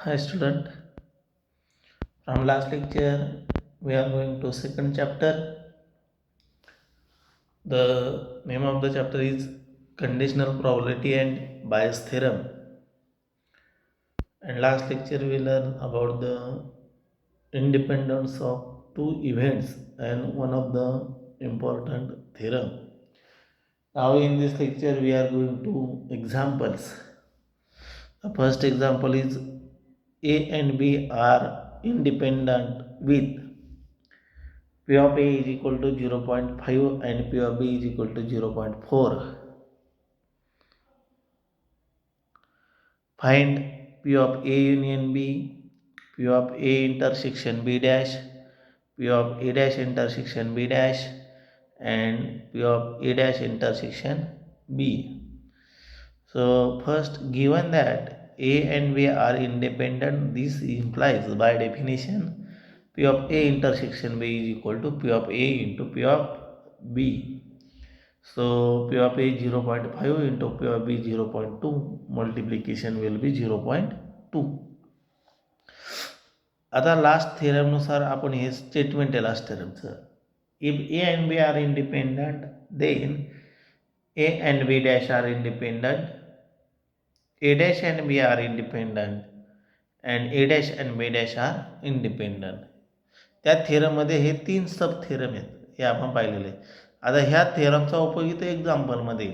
Hi student, from last lecture we are going to second chapter. The name of the chapter is conditional probability and Bayes theorem. And last lecture we learned about the independence of two events and one of the important theorem. Now in this lecture we are going to examples. The first example is A and B are independent with P of A is equal to 0.5 and P of B is equal to 0.4. Find P of A union B, P of A intersection B dash, P of A dash intersection B dash, and P of A dash intersection B. So first, given that A and B are independent, this implies by definition P of A intersection B is equal to P of A into P of B. So P of A 0.5 into P of B 0.2, multiplication will be 0.2. आता last थेरमनुसार आपण हे statement आहे last थेरमचं. If A and B are independent, then A and B dash are independent, A dash and B are independent, and A dash and B dash are independent. त्या थेरममध्ये हे 3 सब theorem आहेत, हे आपण पाहिलेले आहे. आता ह्या थेरमचा उपयोग इथे एक्झाम्पलमध्ये.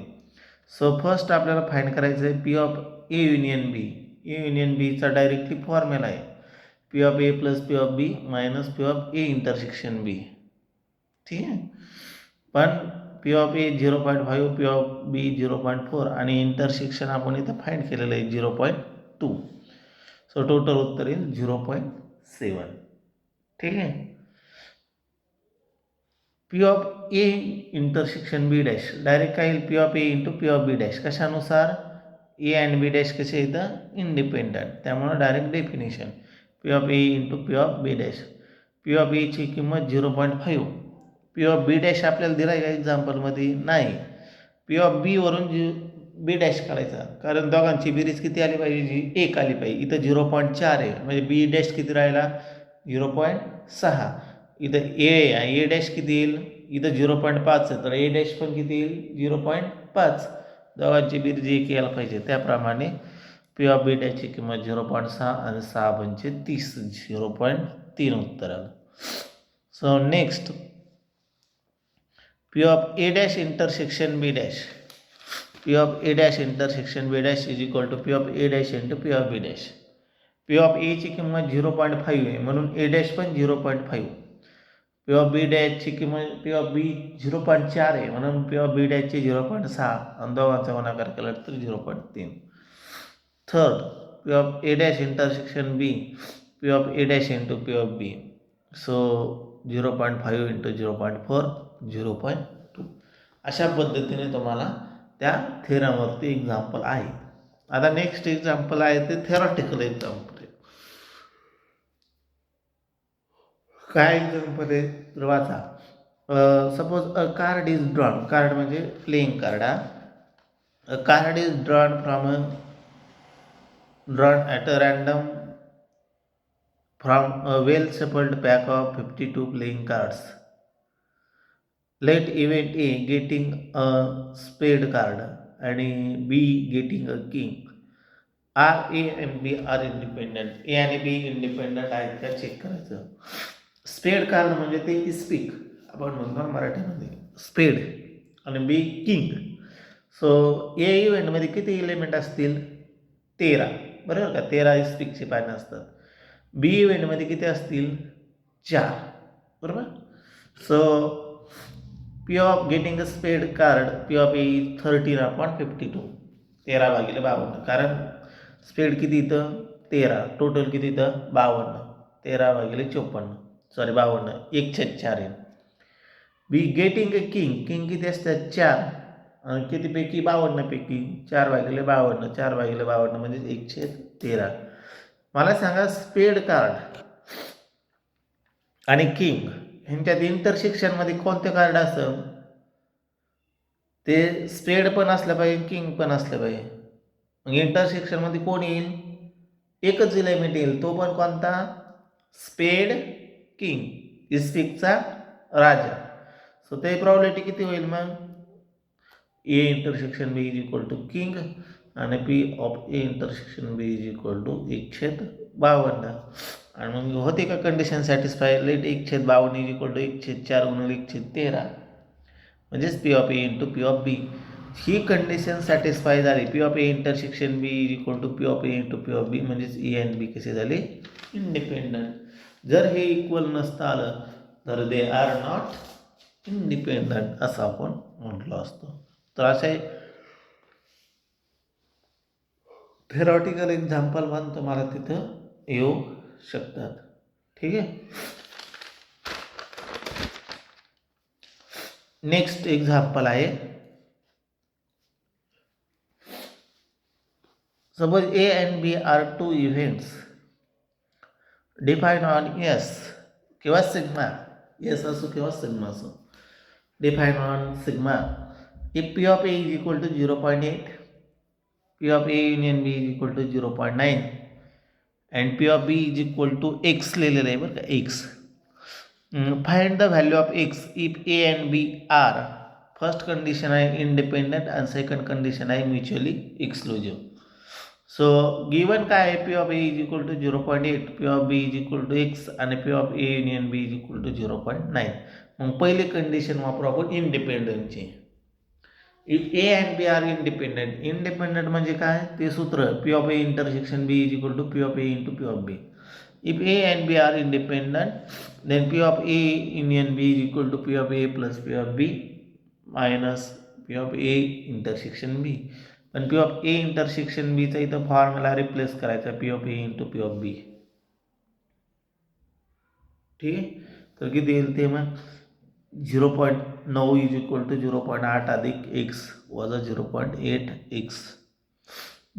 सो फर्स्ट आपल्याला फाइंड करायचं आहे P of A union B. A union बीचा डायरेक्टली फॉर्म्युला आहे P of A plus P of B minus P of A intersection B. ठीक आहे, पण P of A 0.5, P of B 0.4 आणि intersection आपण इथं फाइंड केलेलं आहे 0.2. सो टोटल उत्तर येईल 0.7. ठीक आहे. P of A intersection B dash direct काय येईल P of A into P of B dash. कशानुसार ए अँड बी डॅश कसे येतं इंडिपेंडंट, त्यामुळे direct definition P of A into P of B dash. P of एची किंमत 0.5. P of B dash आपल्याला दिला आहे का एक्झाम्पलमध्ये नाही. पी ऑफ बी वरून बी डॅश काढायचा, कारण दोघांची बेरीज किती आली पाहिजे जी 1 आली पाहिजे. इथं 0.4 आहे म्हणजे बी डॅश किती राहिला 0.6. इथं ए डॅश किती येईल इथं 0.5 आहे, तर ए डॅश पण किती येईल 0.5. दोघांची बेरीज 1 यायला पाहिजे, त्याप्रमाणे पी ऑफ बी डॅशची किंमत 0.6 आणि 6 पंचे 30, 0.3 उत्तर आलं. So next P of A dash intersection B dash. P of A dash intersection B dash is equal to P of A dash into P of B dash. P of एची किंमत 0.5 आहे म्हणून A dash पण 0.5. P of बी डॅशची किंमत P of B 0.4 आहे म्हणून P of बी डॅशची 0.6 आणि दोघांचा गुणाकार केला तर 0.3. Third P of A dash intersection B, P of A dash into P of B. So 0.5 into 0.4 0.2. अशा पद्धतीने तुम्हाला त्या थेरमवरती एक्झाम्पल आहे. आता नेक्स्ट एक्झाम्पल आहे ते थेरॉटिकल एक्झाम्पल आहे. काय एक्झाम्पल आहे तर वाचा. Suppose a card is drawn. Card म्हणजे playing card. A card is drawn at a random from a well shuffled pack of 52 playing cards. Let event A getting a spade card and B getting a king. Are A and B are independent. A आणि B independent आहेत का check करायचं. स्पेड card म्हणजे ते speak आपण म्हणतो मराठीमध्ये स्पेड आणि बी किंग. सो ए इव्हेंटमध्ये किती एलिमेंट असतील 13, बरोबर का. 13 स्पीकचे पानं असतात. बी इव्हेंटमध्ये किती असतील 4, बरोबर. So P of getting a स्पेड कार्ड पी ऑफ ए 13/52, 13/52, कारण स्पेड किती इथं 13, टोटल किती इथं 52, 13/54, सॉरी 52, 1/4 आहे. Be getting a king, king किती असतात 4 आणि कितीपैकी 52 पैकी 4/52, 4/52 म्हणजे 1/13. मला सांगा स्पेड कार्ड आणि किंग ह्यांच्यात इंटरसेक्शनमध्ये कोणते कार्ड असं ते स्पेड पण असलं पाहिजे किंग पण असलं पाहिजे. मग इंटरसेक्शनमध्ये कोण येईल एकच इलेमेंट येईल, तो पण कोणता? स्पेड किंग, इस्पिकचा राजा. सो ते प्रॉबिलिटी किती होईल मग? A intersection B is equal to king आणि P of A intersection B is equal to 1/52. आणि मग होते का condition satisfy? Let 1/52 is equal to 1/4 गुणिले 1/13 म्हणजेच P of A into P of B. ही कंडिशन सॅटिस्फाय झाली. P of A intersection B is equal to P of A into P of बी, म्हणजेच ए and बी कसे झाले? इंडिपेंडंट. जर हे equal नसतं आलं तर दे आर नॉट इंडिपेंडंट असं आपण म्हटलं असतं. तर असे थेरॉटिकल एक्झाम्पल पण तुम्हाला तिथं येऊ शकतात. ठीक आहे. नेक्स्ट एक्झाम्पल आहे, suppose A and B are two events define on S किंवा सिग्मा, एस असो किंवा सिग्मा असो, define on sigma. If P of A is equal to 0.8, P of A union B is equal to 0.9 and P of B is equal to X लिहिलेलं आहे बरं का, X. Find the value of X if A and B are. First condition आहे independent आणि second condition आहे mutually exclusive. So given काय आहे? P of A is equal to 0.8, P of B is equal to X आणि P of A union B is equal to 0.9. मग पहिली condition वापरू आपण इंडिपेंडंटची. If A and B are independent. Independent म्हणजे काय? ते सूत्र P of A intersection B is equal to P of A into P of B. If A and B are independent, then P of A union B is equal to P of A plus P of B minus P of A intersection B. पण P of A intersection B चा इथं formula replace करायचा P of A into P of B. ठीक आहे. तर किती येईल ते मग? 0.9 इज इक्वल टू 0.8 अधिक एक्स वजा 0.8 एक्स.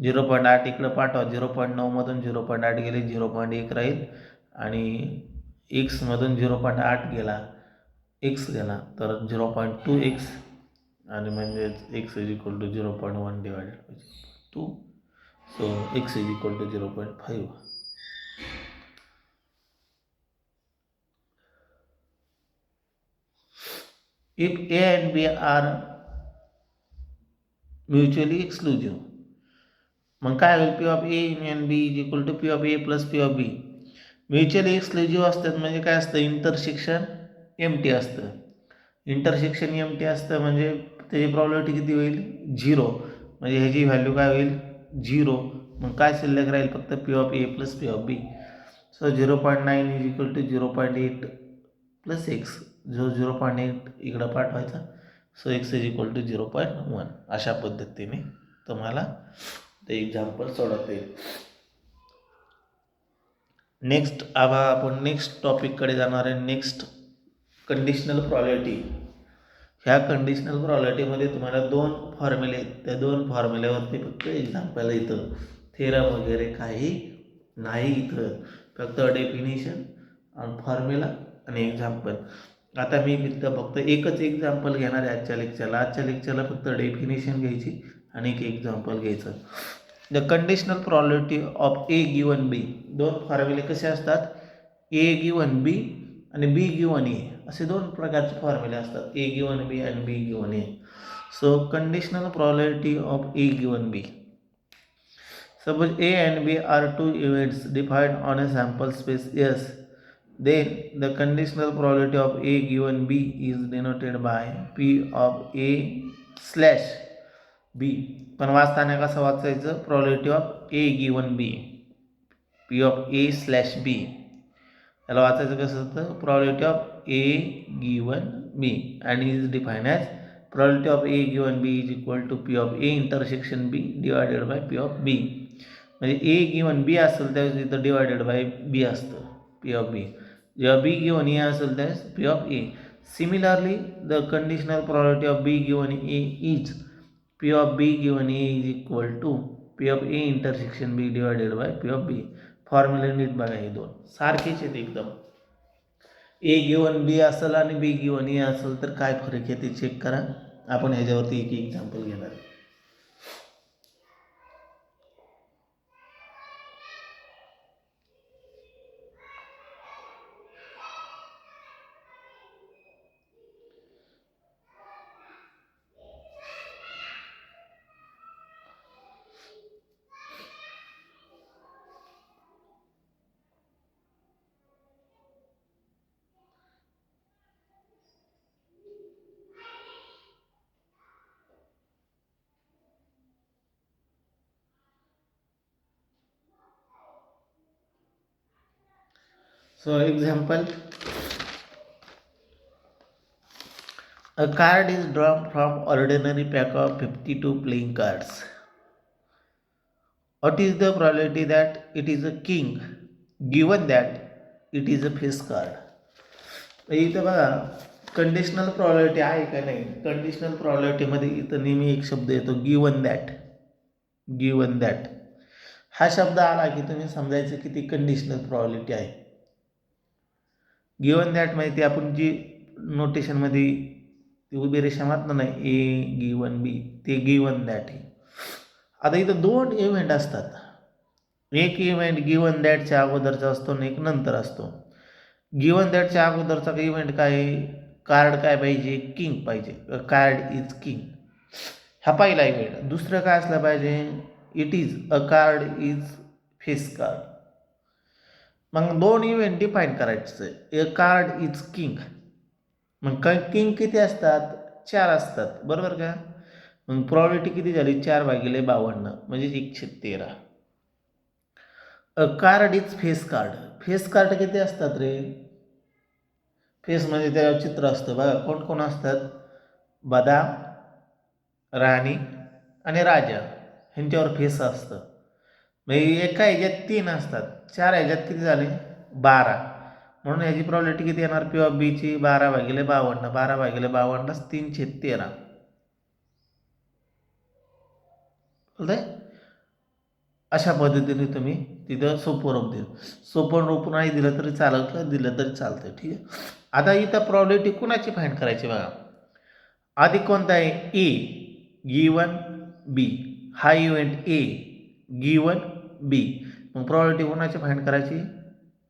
0.8 इकडं पाठवा, 0.9 मधून 0.8 गेले 0.1 राहील आणि एक्समधून 0.8 गेला, एक्स गेला तर 0.2 एक्स आणि म्हणजेच X is equal to 0.1 divided by 2. So X is equal to 0.5. If A and B are mutually exclusive, मग काय होईल? P of A union B is equal to P of A plus P of B. Mutually exclusive असतात म्हणजे काय असतं? Intersection empty असतं. Intersection empty असतं म्हणजे त्याची प्रॉबिलिटी किती होईल? 0. म्हणजे ह्याची व्हॅल्यू काय होईल? 0. मग काय शिल्लक राहील? फक्त P of A plus P of B. So 0.9 is equal to 0.8 plus X. जो 0.8 इकडं पाठवायचा. So X is equal to 0.1. अशा पद्धतीने तुम्हाला ते एक्झाम्पल सोडवता येईल. नेक्स्ट आपण नेक्स्ट टॉपिककडे जाणार आहे. Next conditional probability. ह्या कंडिशनल प्रॉबिलिटीमध्ये तुम्हाला 2 फॉर्म्युले आहेत. त्या 2 फॉर्म्युल्यावरती फक्त एक्झाम्पल येतं. थेरम वगैरे काही नाही इथं, फक्त डेफिनेशन आणि फॉर्म्युला आणि एक्झाम्पल. आता मी इथं फक्त एकच एक्झाम्पल घेणार आहे आजच्या लेक्चरला. आजच्या लेक्चरला फक्त डेफिनेशन घ्यायची आणि एक एक्झाम्पल घ्यायचं. The conditional probability of A given B. 2 फॉर्म्युले कसे असतात? ए गिवन बी आणि बी गिवन ए, असे 2 प्रकारचे फॉर्म्युले असतात. ए गिवन बी आणि B given A. So conditional probability of A given B. Suppose A and B are 2 events defined on a sample space S, then the conditional probability of A given B is denoted by P of A slash B. पण वाचताना कसं वाचायचं? probability of A given B, P of A slash B. याला वाचायचं कसं होतं? probability of A given B and is defined as probability of A given B is equal to P of A intersection B divided by P of B. म्हणजे ए given बी असेल त्यावेळेस इथं divided by बी असतं, P of बी. जेव्हा बी given A असेल त्यावेळेस P of A. Similarly the conditional probability of B given A is P of B given A is equal to P of A intersection B divided by P of B. Formula नीट बघा, हे 2 सारखेच आहेत एकदम. ए given बी असेल आणि B given A असेल तर काय फरक आहे ते चेक करा. आपण ह्याच्यावरती एक एक्झाम्पल घेणार. So example, a card is drawn from ordinary pack of 52 playing cards. What is the probability that it is a king given that it is a face card? इथं बघा कंडिशनल प्रॉबिलिटी आहे का नाही. Conditional प्रॉबिलिटीमध्ये इथं नेहमी एक शब्द येतो गिवन दॅट. गिवन दॅट हा शब्द आला की तुम्ही समजायचं की ती कंडिशनल प्रॉबिलिटी आहे. गिवन दॅट माहिती आपण जी नोटेशनमध्ये ती उभी रेषा मारतो ना ए गिवन बी ते गिवन दॅट आहे. आता इथं दोन इव्हेंट असतात. एक इव्हेंट गिवन दॅटच्या अगोदरचा असतो आणि एक नंतर असतो. गिवन दॅटच्या अगोदरचा इव्हेंट काय, कार्ड काय पाहिजे, किंग पाहिजे. कार्ड इज किंग हा पहिला इव्हेंट. दुसरं काय असलं पाहिजे, it is a card is face card. मग दोन इव्हेंट डिफाईन करायचं. ए कार्ड इज किंग. मग किंग किती असतात, 4 असतात बरोबर का. मग प्रॉबिलिटी किती झाली, 4/52 म्हणजे 1/13. अ card is face card. Face card किती असतात रे, फेस म्हणजे त्याच्यावर चित्र असतं बघा. कोण कोण असतात, बदाम, राणी आणि राजा ह्यांच्यावर फेस असतं. म्हणजे एका ह्याच्यात 3 असतात, 4 ह्याच्यात किती झाले 12. म्हणून ह्याची प्रॉबिलिटी किती येणार, पी ऑफ बीची 12/52. 12/52 3/13 बोलताय. अशा पद्धतीने तुम्ही तिथं सोपं रूप दिलं. सोपं रूप नाही दिलं तरी चालतं, दिलं तरी चालतं. ठीक आहे. आता इथं प्रॉबिलिटी कुणाची फाईंड करायची बघा. आधी कोणता आहे, ए गिवन बी. हा इव्हेंट ए गिवन बी. मग प्रॉबिलिटी कोणाची फाईंड करायची.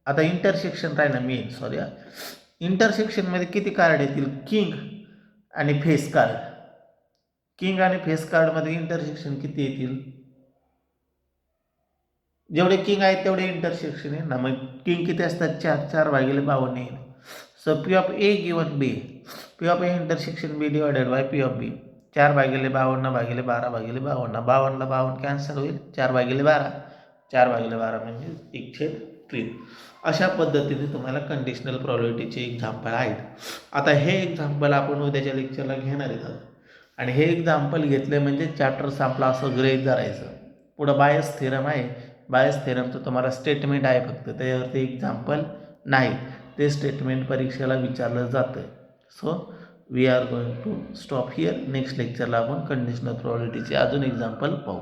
आता इंटरसेक्शन राहिलं मेन, सॉरी इंटरसेक्शनमध्ये किती कार्ड येतील, किंग आणि फेस कार्ड. किंग आणि फेस कार्डमध्ये इंटरसेक्शन किती येतील, जेवढे किंग आहेत तेवढे इंटरसेक्शन आहे ना. मग किंग किती असतात, 4/52 येईल. So P of A given B, P of A intersection B divided by P of B. 4/52/12 52ला 52 कॅन्सल होईल. 4/12 4/12 म्हणजे 1/3. अशा पद्धतीने तुम्हाला कंडिशनल प्रॉबिलिटीचे एक्झाम्पल आहेत. आता हे एक्झाम्पल आपण उद्याच्या लेक्चरला घेणार आहेत. आणि हे एक्झाम्पल घेतले म्हणजे चॅप्टर संपला असं गृहीत धरायचं. पुढं बायस थेरम आहे. बायस थेरमचं तुम्हाला स्टेटमेंट आहे फक्त, त्याच्यावरती एक्झाम्पल नाही. ते स्टेटमेंट परीक्षेला विचारलं जातं. So we are going to stop here. Next लेक्चरला आपण कंडिशनल प्रॉबिलिटीचे अजून एक्झाम्पल पाहू.